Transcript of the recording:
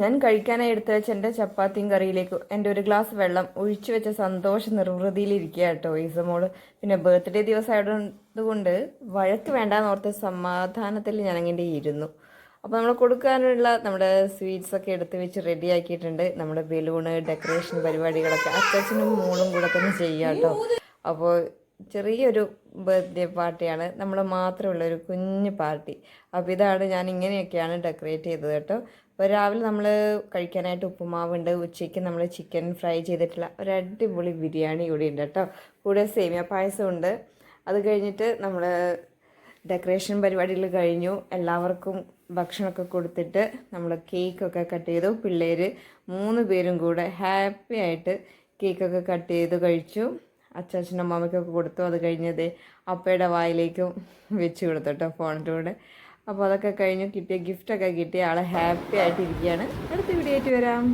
ഞാൻ കഴിക്കാനായി എടുത്തു വെച്ച എൻ്റെ ചപ്പാത്തിയും കറിയിലേക്ക് എൻ്റെ ഒരു ഗ്ലാസ് വെള്ളം ഒഴിച്ചു വെച്ച സന്തോഷ നിർവൃതിയിലിരിക്കുക കേട്ടോ ഈസമോള്. പിന്നെ ബർത്ത്ഡേ ദിവസമായതുകൊണ്ട് വഴക്ക് വേണ്ടാന്ന് ഓർത്ത് സമാധാനത്തിൽ ഞാൻ അങ്ങനെ ഇരുന്നു. അപ്പോൾ നമ്മൾ കൊടുക്കാനുള്ള നമ്മുടെ സ്വീറ്റ്സൊക്കെ എടുത്ത് വെച്ച് റെഡി ആക്കിയിട്ടുണ്ട്. നമ്മുടെ ബലൂണ് ഡെക്കറേഷൻ പരിപാടികളൊക്കെ അച്ഛനും മോളും കൂടെ തന്നെ ചെയ്യാം കേട്ടോ. അപ്പോൾ ചെറിയൊരു ബർത്ത്ഡേ പാർട്ടിയാണ്, നമ്മൾ മാത്രമുള്ള ഒരു കുഞ്ഞു പാർട്ടി. അപ്പോൾ ഇതാണ് ഞാൻ ഇങ്ങനെയൊക്കെയാണ് ഡെക്കറേറ്റ് ചെയ്തത് കേട്ടോ. അപ്പോൾ രാവിലെ നമ്മൾ കഴിക്കാനായിട്ട് ഉപ്പുമാവുണ്ട്, ഉച്ചയ്ക്ക് നമ്മൾ ചിക്കൻ ഫ്രൈ ചെയ്തിട്ടുള്ള ഒരു അടിപൊളി ബിരിയാണി കൂടി ഉണ്ട് കേട്ടോ. കൂടെ സേമിയ പായസമുണ്ട്. അത് കഴിഞ്ഞിട്ട് നമ്മൾ ഡെക്കറേഷൻ പരിപാടികൾ കഴിഞ്ഞു. എല്ലാവർക്കും ഭക്ഷണമൊക്കെ കൊടുത്തിട്ട് നമ്മൾ കേക്കൊക്കെ കട്ട് ചെയ്തു. പിള്ളേർ 3 പേരും കൂടെ ഹാപ്പി ആയിട്ട് കേക്കൊക്കെ കട്ട് ചെയ്ത് കഴിച്ചു. അച്ചാച്ചനും അമ്മാമ്മയ്ക്കൊക്കെ കൊടുത്തു. അത് കഴിഞ്ഞത് അപ്പയുടെ വായിലേക്കും വെച്ച് കൊടുത്തു കേട്ടോ ഫോണിൻ്റെ കൂടെ. അപ്പോൾ അതൊക്കെ കഴിഞ്ഞ് കിട്ടിയ ഗിഫ്റ്റൊക്കെ കിട്ടിയ ആളെ ഹാപ്പി ആയിട്ടിരിക്കുകയാണ്. അടുത്ത വീഡിയോ ആയിട്ട് വരാം.